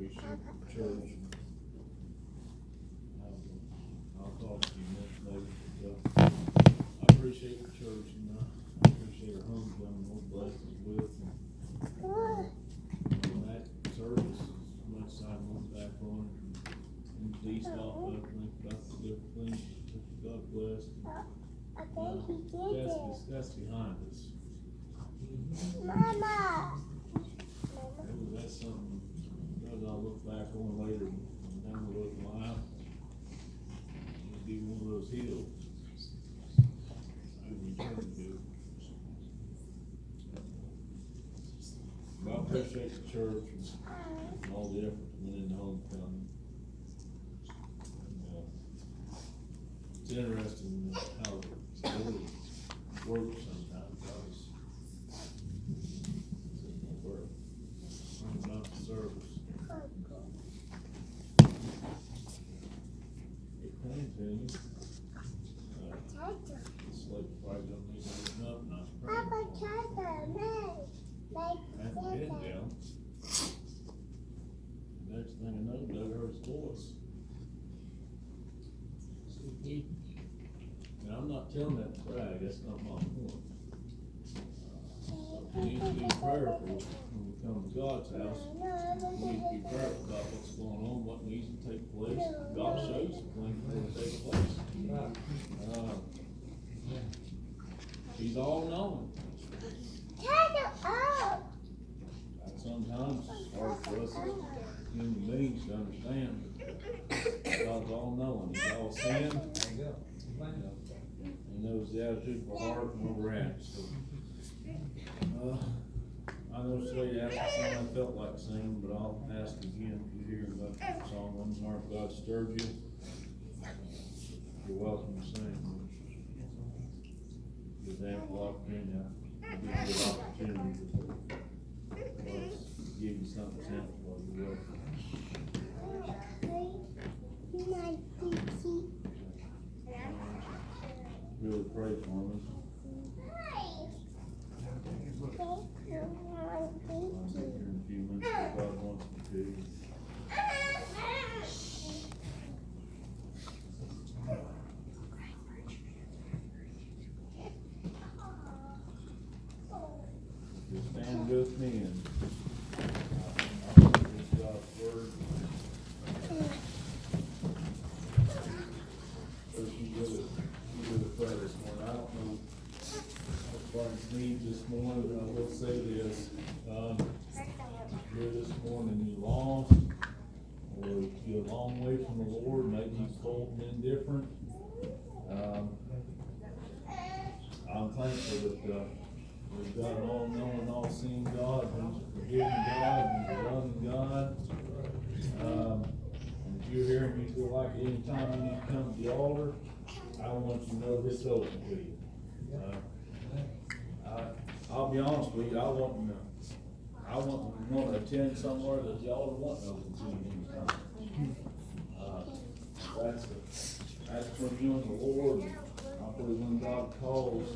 appreciate the church. I'll talk to you next later, but I appreciate the church, and I appreciate our homecoming, Lord bless us with, and that service, as much as I went back on, and these stuff, I think about the different things that God blessed. That's behind us. Mama! That's something, as I'll look back on later, and down the road in life, it'd be one of those hills I return to. But I appreciate the church and all the effort that went into homecoming. It's interesting how it really works sometimes. About the service. It claims in you. It's like probably don't need to open up now. Papa, Papa, no. Like Hadn't been down. Next thing I know, Doug heard his voice. And I'm not telling that to brag, that's not my point. We need to be prayerful when we come to God's house. We need to be prayerful about what's going on, what needs to take place. God shows the things that will take place. He's all knowing. Turn it up. And sometimes it's hard for us as human beings to understand. God's all knowing. He's all seeing. He knows the attitude of our heart and where we're at. So, I know Slade asked me something I felt like singing, but I'll ask again if you hear about the song, "When the Heart of God Stirred You." You're welcome to sing. Give ample opportunity. Give you a good opportunity to give you something simple while you're welcome. Really pray for me. I'll be here in a few minutes if God wants me to. Just stand with me and I'll read God's word. First, you do the prayer this morning. I don't know what needs this morning, but I will say this. Here this morning, you're lost, or you're a long way from the Lord, maybe you've cold and indifferent. I'm thankful that we've got an all-knowing, all-seeing God, who's a forgiving God, who's a loving God. And if you're here and you feel like any time you need to come to the altar, I want you to know that it's open to you. I'll be honest with you, I wouldn't want to attend somewhere that the altar wasn't open to you anytime. That's when you and the Lord, I believe when God calls,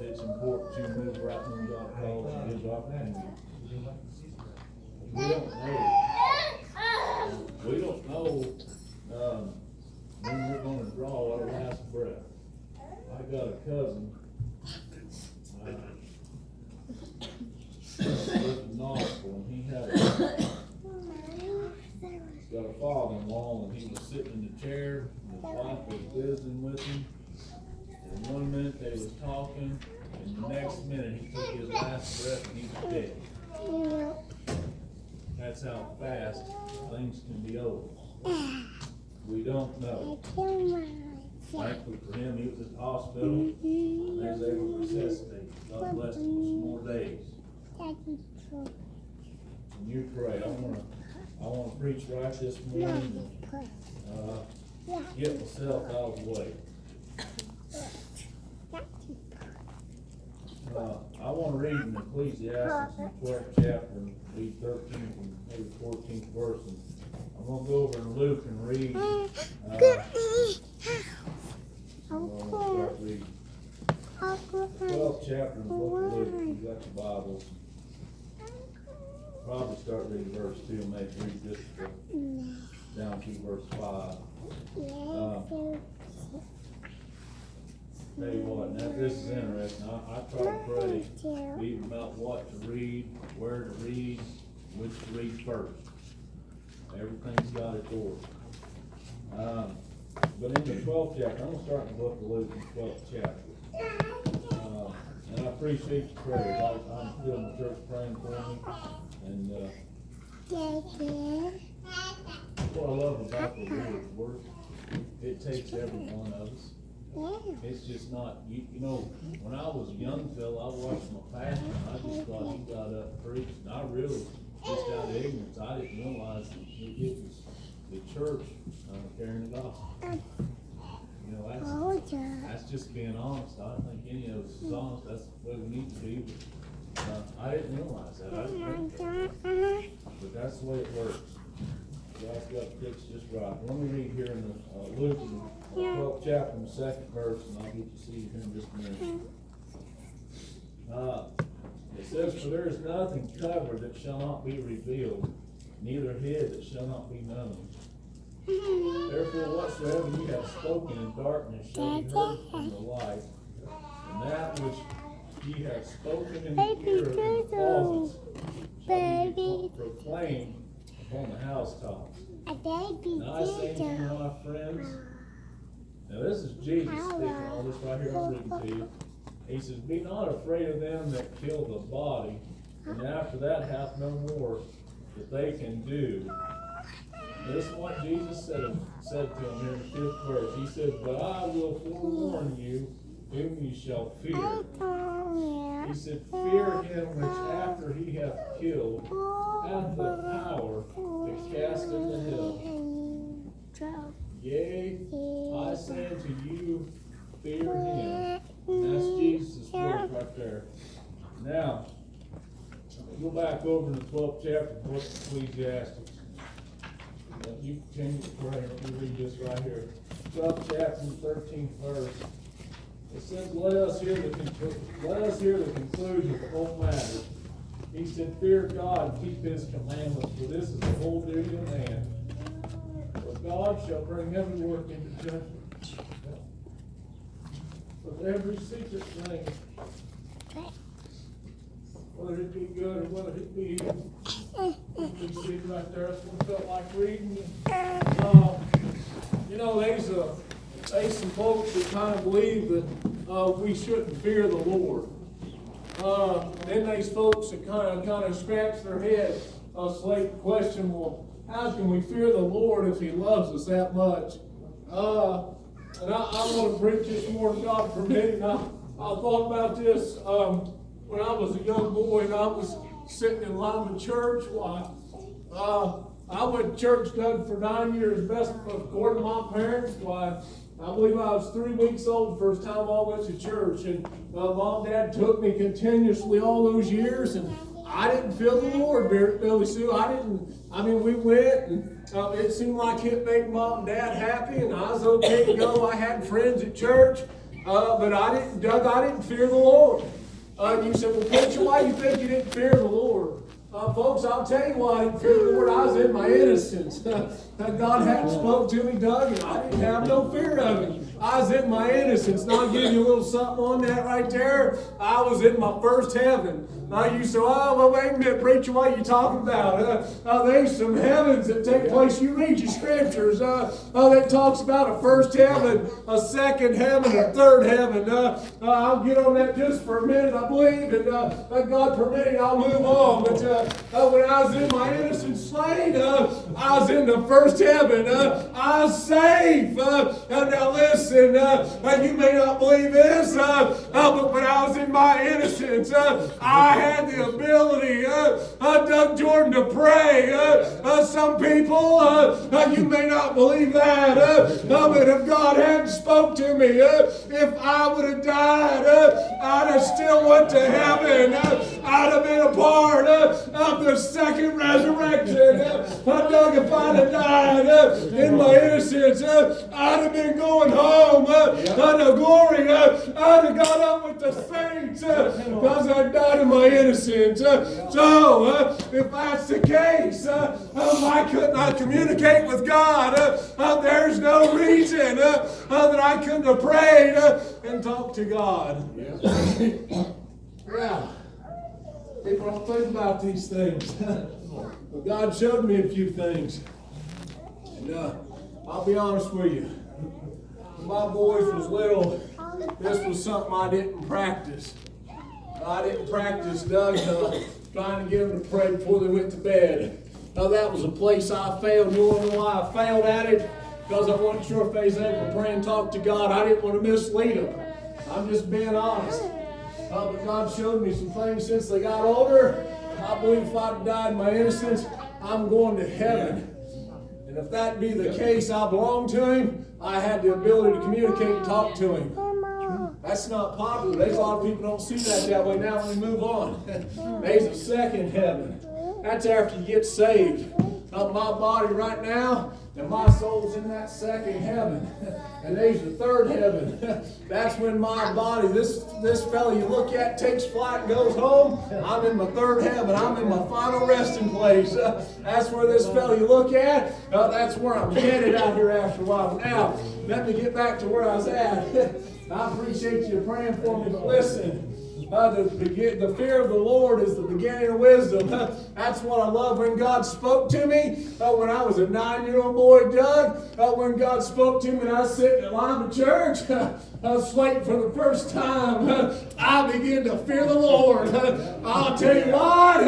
it's important to move right when God calls and gives opportunity. We don't know when we're going to draw our last breath. I got a cousin. With the nostril, and he had got a father-in-law, and he was sitting in the chair, and his wife was visiting with him, and 1 minute they was talking, and the next minute he took his last breath and he was dead. That's how fast things can be over. We don't know. Thankfully for him, he was at the hospital, and they was able to resuscitate. God bless him with some more days. And you pray. I wanna preach right this morning and get myself out of the way. I want to read in Ecclesiastes in the 12th chapter and read 13th and maybe 14th verse. And I'm going to go over to Luke and read. I'm going to start reading. 12th chapter in the book of Luke. You got your Bibles. probably start reading verse 2 and maybe read just down to verse 5. Tell you what, now this is interesting. I try to pray even about what to read, where to read, which to read first. Everything's got its order. But in the 12th chapter, I'm going to start in the book of Luke, in the 12th chapter. And I appreciate your prayers. I'm feeling the church praying for me. And what I love about the Lord's work, it takes every one of us. It's just not, you know, when I was a young fella, I watched my pastor, and I just thought he got up and preached. And I really, just out of ignorance, I didn't realize that it was the church carrying it off. You know, that's just being honest. I don't think any of us is honest. That's the way we need to be. But I didn't realize that. I didn't think that. But that's the way it works. God's got it fixed just right. Let me read here in the Luke, 12th chapter, and the 2nd verse, and I'll get you seated here in just a minute. It says, "For there is nothing covered that shall not be revealed, neither hid that shall not be known. Therefore, whatsoever you have spoken in darkness shall be heard in the light, and that which ye have spoken in the ear in the closets shall be proclaimed upon the housetops. Now I say to you, my friends," now this is Jesus speaking all this right here I'm reading to you. He says, "Be not afraid of them that kill the body, and after that hath no more that they can do." This is what Jesus said to him here in the 5th verse. He said, "But I will forewarn you whom you shall fear." He said, "Fear him which after he hath killed hath the power to cast into hell. Yea, I say unto you, fear him." And that's Jesus' word right there. Now, go back over to the 12th chapter of the book of Ecclesiastes. You continue to pray. Let me read this right here. 12th chapter, 13th verse. It says, let us hear the conclusion of the whole matter. He said, "Fear God and keep his commandments, for this is the whole duty of man. For God shall bring every work into judgment, with every secret thing, whether it be good or whether it be evil." You see it right there. That's what it felt like reading. You know, there's some folks that kind of believe that we shouldn't fear the Lord. Then there's folks that kind of scratch their head, slate the question, well, how can we fear the Lord if he loves us that much? And I want to preach this morning, God permitting. I thought about this when I was a young boy and I was sitting in line with church. I went to church, Doug, for 9 years, best according to my parents. I believe I was 3 weeks old the first time I went to church, and Mom and Dad took me continuously all those years, and I didn't feel the Lord, Billy Sue. We went, and it seemed like it made Mom and Dad happy, and I was okay to go. I had friends at church, but I didn't fear the Lord. You said, well, preacher, why do you think you didn't fear the Lord? Folks, I'll tell you why I didn't fear the Lord. I was in my innocence. God hadn't spoke to me, Doug, and I didn't have no fear of Him. I was in my innocence. Now I'll give you a little something on that right there. I was in my first heaven. Now you say, oh, well, wait a minute, preacher, what are you talking about? There's some heavens that take place. You read your scriptures. That talks about a first heaven, a second heaven, a third heaven. I'll get on that just for a minute, I believe, and God permitting, I'll move on. But when I was in my innocent slate, I was in the first heaven. I was safe. Now listen, you may not believe this, but when I was in my innocence, I had the ability, Doug Jordan, to pray. Some people, you may not believe that, but if God hadn't spoke to me, if I would have died, I'd have still went to heaven. I'd have been a part of the second resurrection. Doug, if I'd have died in my innocence, I'd have been going home to glory. I'd have got up with the saints because I died in my innocence. So, if that's the case, why couldn't I communicate with God? There's no reason that I couldn't have prayed and talked to God. Yeah. People don't think about these things. But God showed me a few things. And I'll be honest with you. When my boys was little, this was something I didn't practice. I didn't practice, Doug, trying to get them to pray before they went to bed. Now, that was a place I failed. You want to know why I failed at it? Because I wasn't sure if they was able to pray and talk to God. I didn't want to mislead them. I'm just being honest. But God showed me some things since they got older. I believe if I'd died in my innocence, I'm going to heaven. And if that be the case, I belong to Him. I had the ability to communicate and talk to Him. That's not popular. There's a lot of people don't see that way. Now we move on. There's a second heaven. That's after you get saved. My body right now, and my soul's in that second heaven. And there's the third heaven. That's when my body, this fellow you look at, takes flight and goes home. I'm in my third heaven. I'm in my final resting place. That's where this fellow you look at, that's where I'm headed out here after a while. Now, let me get back to where I was at. I appreciate you praying for me, but listen. The fear of the Lord is the beginning of wisdom. That's what I love when God spoke to me. When I was a 9-year-old boy, Doug, when God spoke to me and I was sitting in line of church, I was waiting for the first time. I began to fear the Lord. I'll tell you what,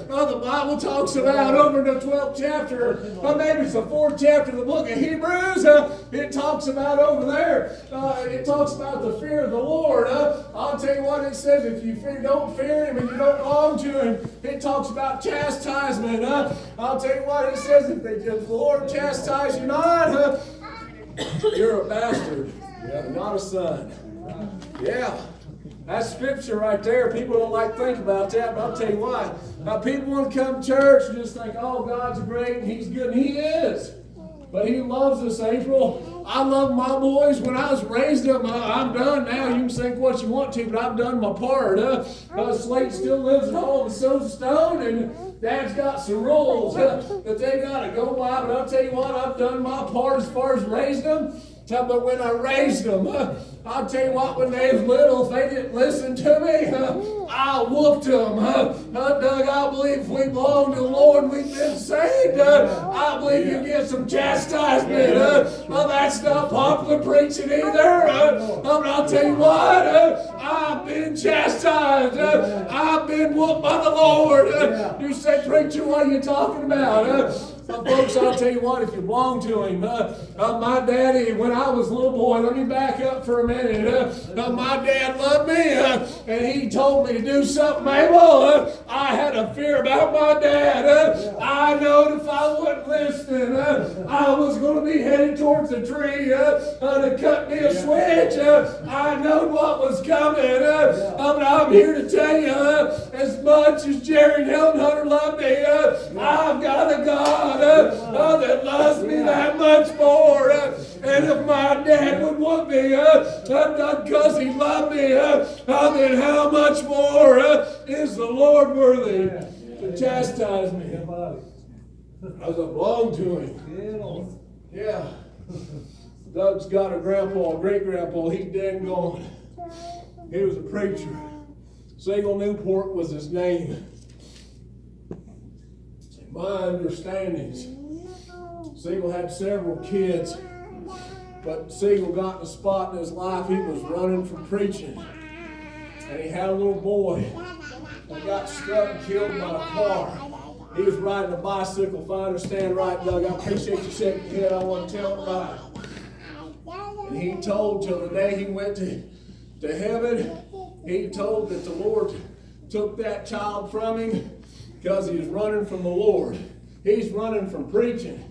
the Bible talks about over in the 12th chapter, maybe it's the 4th chapter of the book of Hebrews, it talks about over there, it talks about the fear of the Lord. I'll tell you what it says, if you don't fear Him and you don't belong to Him, it talks about chastisement. I'll tell you what it says, if the Lord chastise you not, you're a bastard. Not a son. Yeah. That's scripture right there. People don't like to think about that, but I'll tell you what. People want to come to church and just think, oh, God's great and He's good. And He is. But He loves us, April. I love my boys. When I was raised them, I'm done now. You can think what you want to, but I've done my part. Slate still lives at home, and so's Stone, and Dad's got some rules that they got to go by. But I'll tell you what, I've done my part as far as raising them. But when I raised them, I'll tell you what, when they was little, if they didn't listen to me, I whooped them. Doug, I believe if we belong to the Lord and we've been saved, I believe you get some chastisement. That's not popular preaching either. But I'll tell you what, I've been chastised. I've been whooped by the Lord. You say, preacher, what are you talking about? Folks, I'll tell you what, if you belong to Him, my daddy, when I was a little boy, let me back up for a minute. My dad loved me, and he told me to do something, Mabel. I had a fear about my dad. I knowed if I wasn't listening, I was going to be headed towards a tree to cut me a switch. I knowed what was coming. But I'm here to tell you, as much as Jerry and Helen Hunter love me, I've got a God that loves me that much more. And if my dad would want me because he loved me, then how much more is the Lord worthy to chastise me? As I belong to Him. Yeah. Doug's got a grandpa, a great-grandpa. He's dead and gone. He was a preacher. Siegel Newport was his name. My understandings, Siegel had several kids, but Siegel got in a spot in his life, he was running from preaching. And he had a little boy that got struck and killed by a car. He was riding a bicycle, if I understand right, Doug. I appreciate you shaking your head, I want to tell him right. And he told till the day he went to heaven, he told that the Lord took that child from him because he was running from the Lord. He's running from preaching.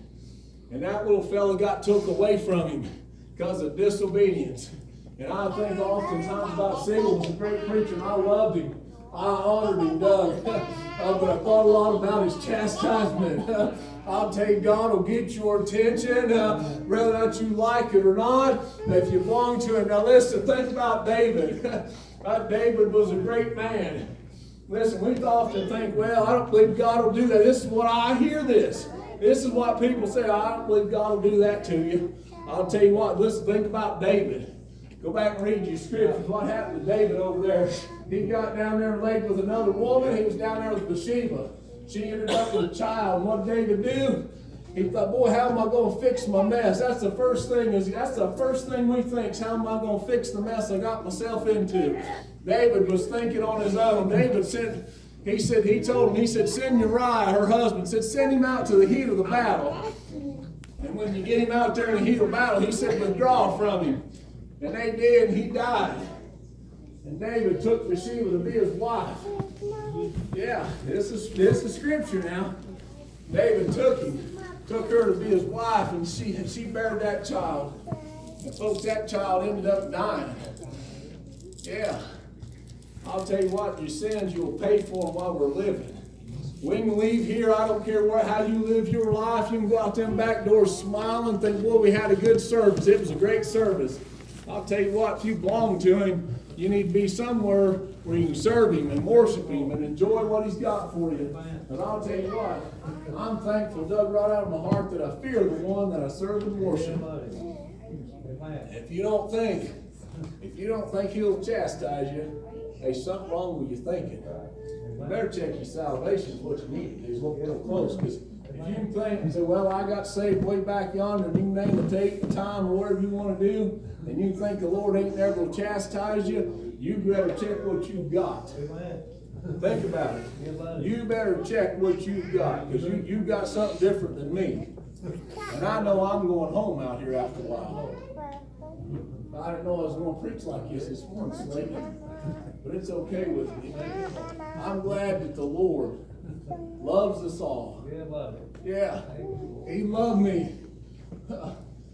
And that little fella got took away from him because of disobedience. And I think oftentimes about Siegel was a great preacher and I loved him. I honored him, Doug. But I thought a lot about his chastisement. I'll tell you, God will get your attention, whether or not you like it or not, if you belong to him. Now listen, think about David. David was a great man. Listen, we often think, well, I don't believe God will do that. This is what I hear this. This is what people say, I don't believe God will do that to you. I'll tell you what, listen, think about David. Go back and read your scriptures. What happened to David over there? He got down there and laid with another woman. He was down there with Bathsheba. She ended up with a child. And what did David do? He thought, boy, how am I going to fix my mess? That's the first thing we think. How am I going to fix the mess I got myself into? David was thinking on his own. David said, he said, send Uriah, her husband, said, send him out to the heat of the battle. And when you get him out there in the heat of the battle, he said, withdraw from him. And they did, and he died. And David took Bathsheba to be his wife. Yeah, this is scripture now. David took her to be his wife, and she bare that child. And folks, that child ended up dying. Yeah. I'll tell you what, your sins, you'll pay for them while we're living. We can leave here, I don't care how you live your life, you can go out them back doors smiling, think, boy, we had a good service. It was a great service. I'll tell you what, if you belong to him, you need to be somewhere where you can serve him and worship him and enjoy what he's got for you. And I'll tell you what, I'm thankful, Doug, right out of my heart, that I fear the one that I serve and worship. If you don't think he'll chastise you, there's something wrong with your thinking. You better check your salvation is what you need to do. Look real close, because if you think and say, well, I got saved way back yonder, and you can name the date, the time, or whatever you want to do, and you think the Lord ain't never going to chastise you, you better check what you've got. Think about it. You better check what you've got, because you've got something different than me. And I know I'm going home out here after a while. I didn't know I was going to preach like this morning, Slade, but it's okay with me. I'm glad that the Lord loves us all. Yeah, he loved me.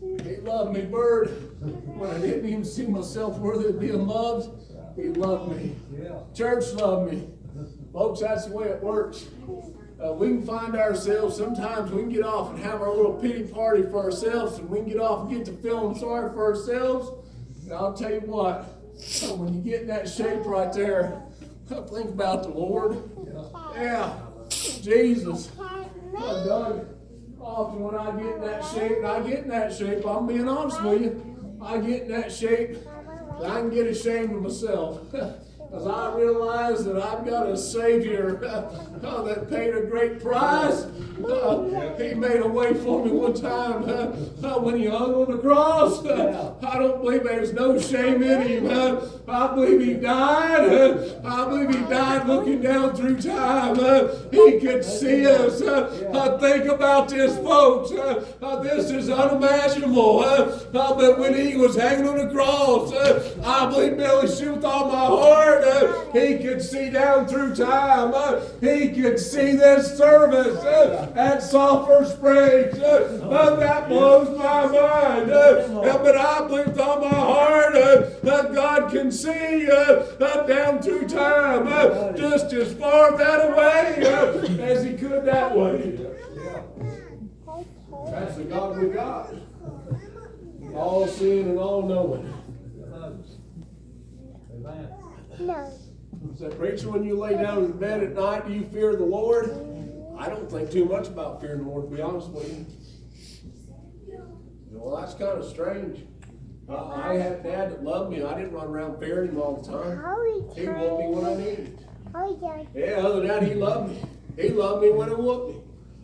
He loved me, Bird. When I didn't even see myself worthy of being loved, he loved me. Church loved me. Folks, that's the way it works. We can find ourselves, sometimes we can get off and have our little pity party for ourselves, and we can get off and get to feeling sorry for ourselves. And I'll tell you what, when you get in that shape right there, think about the Lord. Yeah, Jesus. Doug, often when I get in that shape, I'm being honest with you, I get in that shape, that I can get ashamed of myself. Because I realize that I've got a Savior that paid a great price. He made a way for me one time when he hung on the cross. I don't believe there's no shame in him. I believe he died. I believe he died looking down through time. He could see us. Think about this, folks. This is unimaginable. But when he was hanging on the cross, I believe, Billy, shoot with all my heart. He could see down through time. He could see this service at Sulphur Springs. That blows my mind. But I believe with all my heart that God can see down through time just as far that away as he could that way. That's the God we got. All seeing and all knowing. No. So, preacher, when you lay down in bed at night, do you fear the Lord? I don't think too much about fearing the Lord, to be honest with you. Well, that's kind of strange. I had a dad that loved me. I didn't run around fearing him all the time. He whooped me when I needed it. Yeah, other than that, he loved me. He loved me when he whooped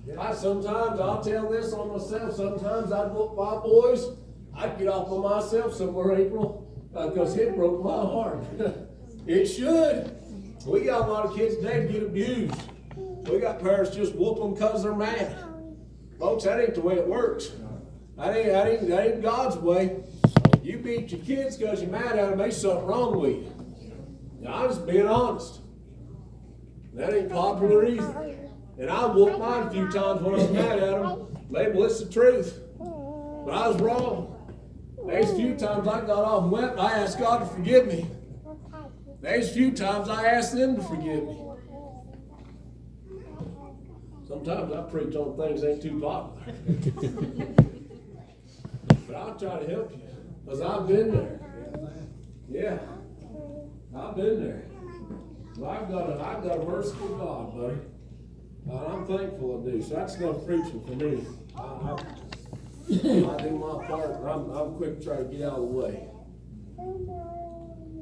me. Sometimes, I'll tell this on myself, sometimes I'd whoop my boys. I'd get off on myself somewhere, April, because it broke my heart. It should. We got a lot of kids today that get abused. We got parents just whoop them because they're mad. Folks, that ain't the way it works. That ain't God's way. You beat your kids because you're mad at them, there's something wrong with you. Now, I'm just being honest. That ain't popular either. And I whooped mine a few times when I was mad at them. Maybe it's the truth. But I was wrong. There's a few times I got off and went and I asked God to forgive me. There's a few times I asked them to forgive me. Sometimes I preach on things that ain't too popular. But I'll try to help you, because I've been there. Yeah, I've been there. Well, I've got a merciful God, buddy. And I'm thankful I do. So that's enough preaching for me. I do my part, and I'm quick to try to get out of the way.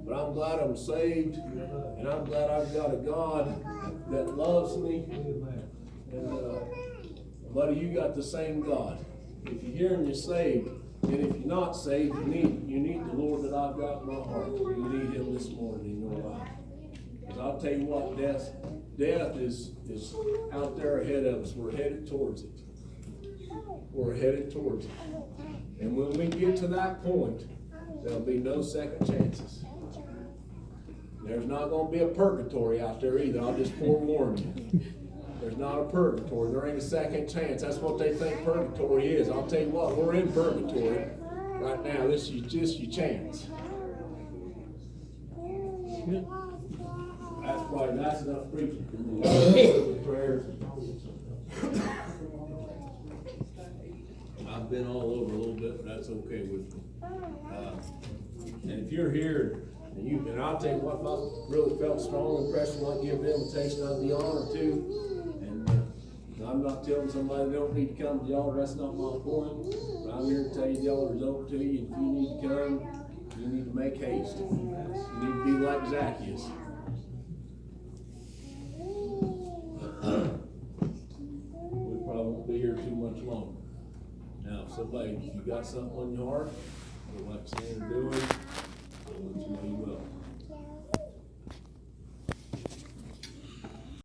But I'm glad I'm saved, and I'm glad I've got a God that loves me. And buddy, you got the same God. If you're here and you're saved, and if you're not saved, you need the Lord that I've got in my heart. You need Him this morning in your life. Because I'll tell you what, death is out there ahead of us. We're headed towards it. We're headed towards it. And when we get to that point, there'll be no second chances. There's not going to be a purgatory out there either. I'll just forewarn you. There's not a purgatory. There ain't a second chance. That's what they think purgatory is. I'll tell you what, we're in purgatory right now. This is just your chance. That's enough preaching for me. Prayers. I've been all over a little bit, but that's okay with me. And if you're here, and I'll tell you what, if I really felt strong impression, I'll give the invitation, I'd be honored to. And I'm not telling somebody they don't need to come to the altar, that's not my point. But I'm here to tell you the altar's open to you. If you need to come, you need to make haste. You need to be like Zacchaeus. We probably won't be here too much longer. Now, if somebody, if you got something on your heart, would like to stand and do it, I'll let you know you will.